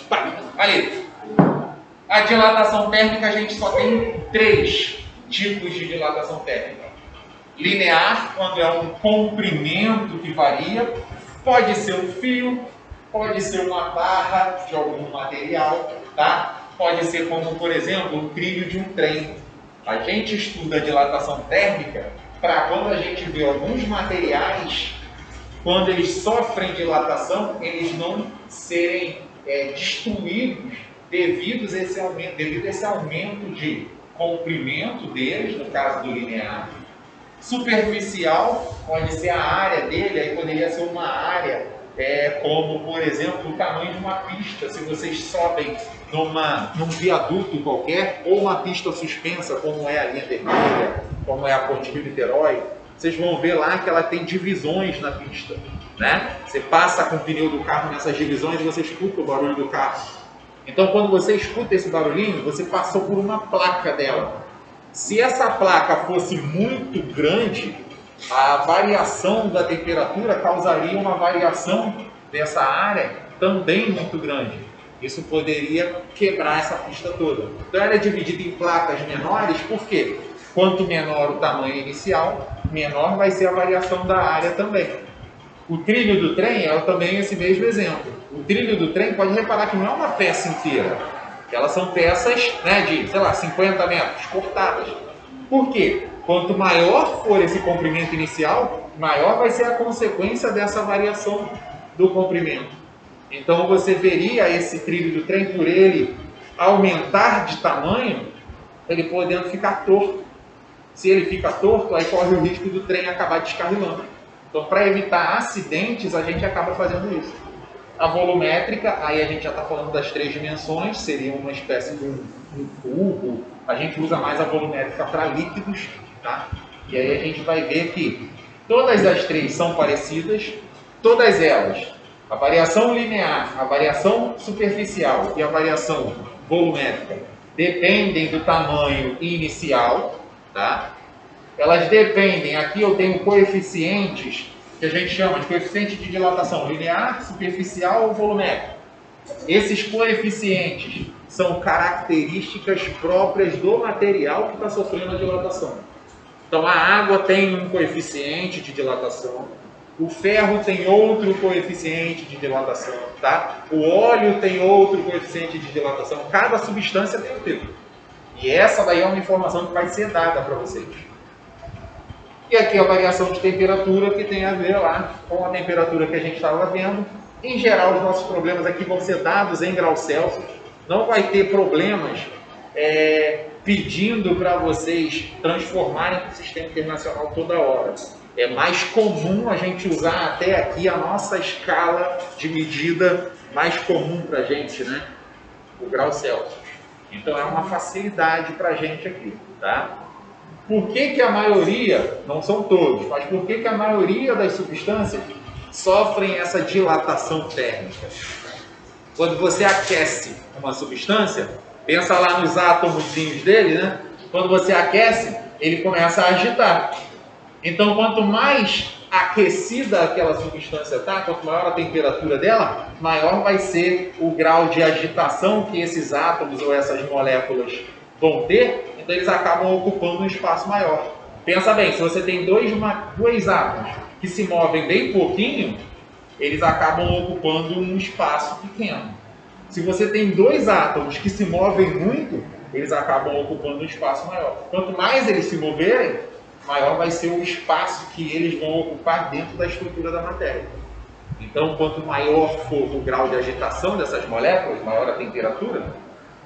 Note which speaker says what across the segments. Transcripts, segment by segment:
Speaker 1: Tá, ali. A dilatação térmica, a gente só tem 3 tipos de dilatação térmica. Linear, quando é um comprimento que varia, pode ser um fio, pode ser uma barra de algum material, tá? Pode ser como, por exemplo, o trilho de um trem. A gente estuda a dilatação térmica para quando a gente vê alguns materiais, quando eles sofrem dilatação, eles não serem destruídos devido a esse aumento de comprimento deles, no caso do linear. Superficial pode ser a área dele, aí poderia ser uma área como, por exemplo, o tamanho de uma pista. Se vocês sobem num viaduto qualquer, ou uma pista suspensa, como é a linha vermelha, como é a Ponte Rio-Niterói, vocês vão ver lá que ela tem divisões na pista, né? Você passa com o pneu do carro nessas divisões e você escuta o barulho do carro. Então, quando você escuta esse barulhinho, você passou por uma placa dela. Se essa placa fosse muito grande, a variação da temperatura causaria uma variação dessa área também muito grande. Isso poderia quebrar essa pista toda. Então ela é dividida em placas menores, porque quanto menor o tamanho inicial, menor vai ser a variação da área também. O trilho do trem é também esse mesmo exemplo. O trilho do trem, pode reparar que não é uma peça inteira. Elas são peças de, sei lá, 50 metros, cortadas. Por quê? Quanto maior for esse comprimento inicial, maior vai ser a consequência dessa variação do comprimento. Então você veria esse trilho do trem, por ele aumentar de tamanho, ele podendo ficar torto. Se ele fica torto, aí corre o risco do trem acabar descarrilando. Então, para evitar acidentes, a gente acaba fazendo isso. A volumétrica, aí a gente já está falando das 3 dimensões, seria uma espécie de um cubo. A gente usa mais a volumétrica para líquidos, tá? E aí a gente vai ver que todas as 3 são parecidas, todas elas, a variação linear, a variação superficial e a variação volumétrica, dependem do tamanho inicial, tá? Elas dependem, aqui eu tenho coeficientes que a gente chama de coeficiente de dilatação linear, superficial ou volumétrico. Esses coeficientes são características próprias do material que está sofrendo a dilatação. Então a água tem um coeficiente de dilatação, o ferro tem outro coeficiente de dilatação, tá? O óleo tem outro coeficiente de dilatação, cada substância tem o seu. E essa daí é uma informação que vai ser dada para vocês. E aqui a variação de temperatura, que tem a ver lá com a temperatura que a gente estava vendo. Em geral, os nossos problemas aqui vão ser dados em graus Celsius. Não vai ter problemas pedindo para vocês transformarem para o sistema internacional toda hora. É mais comum a gente usar até aqui a nossa escala de medida mais comum para a gente, né? O grau Celsius. Então é uma facilidade para a gente aqui, tá? Por que a maioria, não são todos, mas por que a maioria das substâncias sofrem essa dilatação térmica? Quando você aquece uma substância, pensa lá nos átomozinhos dele, né? Quando você aquece, ele começa a agitar. Então, quanto mais aquecida aquela substância está, quanto maior a temperatura dela, maior vai ser o grau de agitação que esses átomos ou essas moléculas vão ter. Então eles acabam ocupando um espaço maior. Pensa bem, se você tem dois átomos que se movem bem pouquinho, eles acabam ocupando um espaço pequeno. Se você tem 2 átomos que se movem muito, eles acabam ocupando um espaço maior. Quanto mais eles se moverem, maior vai ser o espaço que eles vão ocupar dentro da estrutura da matéria. Então, quanto maior for o grau de agitação dessas moléculas, maior a temperatura,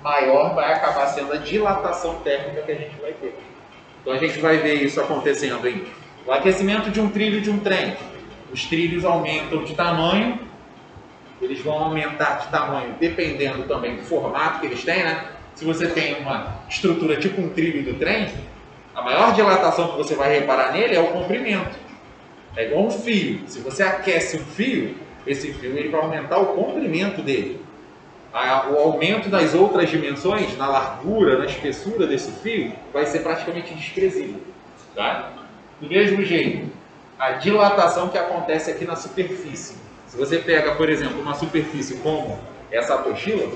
Speaker 1: maior vai acabar sendo a dilatação térmica que a gente vai ter. Então a gente vai ver isso acontecendo em o aquecimento de um trilho de um trem. Os trilhos aumentam de tamanho, eles vão aumentar de tamanho dependendo também do formato que eles têm, né? Se você tem uma estrutura tipo um trilho do trem, a maior dilatação que você vai reparar nele é o comprimento. É igual um fio. Se você aquece um fio, esse fio ele vai aumentar o comprimento dele. O aumento das outras dimensões, na largura, na espessura desse fio, vai ser praticamente desprezível. Tá? Do mesmo jeito, a dilatação que acontece aqui na superfície. Se você pega, por exemplo, uma superfície como essa apostila,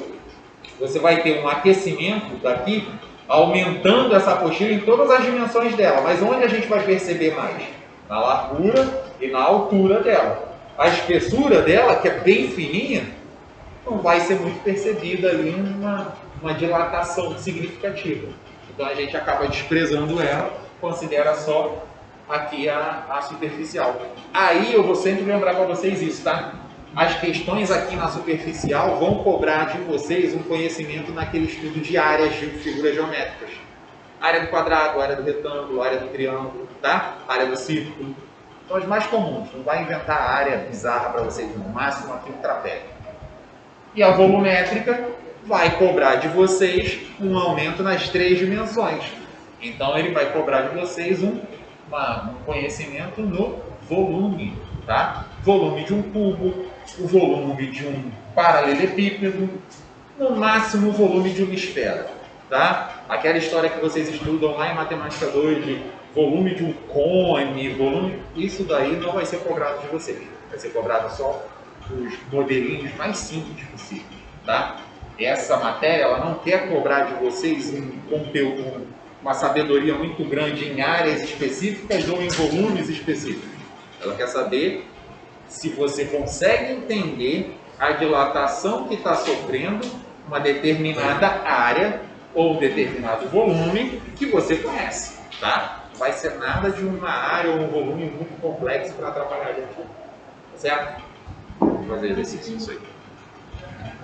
Speaker 1: você vai ter um aquecimento daqui, aumentando essa apostila em todas as dimensões dela. Mas onde a gente vai perceber mais? Na largura e na altura dela. A espessura dela, que é bem fininha, não vai ser muito percebida ali uma dilatação significativa. Então a gente acaba desprezando ela, considera só aqui a superficial. Aí eu vou sempre lembrar para vocês isso, tá? As questões aqui na superficial vão cobrar de vocês um conhecimento naquele estudo de áreas de figuras geométricas. Área do quadrado, área do retângulo, área do triângulo, tá? Área do círculo. São as mais comuns. Não vai inventar área bizarra para vocês, no máximo aqui um trapézio. E a volumétrica vai cobrar de vocês um aumento nas 3 dimensões. Então ele vai cobrar de vocês um conhecimento no volume, tá? Volume de um cubo, o volume de um paralelepípedo, no máximo o volume de uma esfera, tá? Aquela história que vocês estudam lá em Matemática 2 de volume de um cone, isso daí não vai ser cobrado de vocês. Vai ser cobrado só os modelinhos mais simples possíveis, tá? Essa matéria, ela não quer cobrar de vocês um conteúdo, uma sabedoria muito grande em áreas específicas ou em volumes específicos. Ela quer saber se você consegue entender a dilatação que está sofrendo uma determinada área ou determinado volume que você conhece, tá? Não vai ser nada de uma área ou um volume muito complexo para atrapalhar a gente, certo? Vamos fazer exercício isso aí.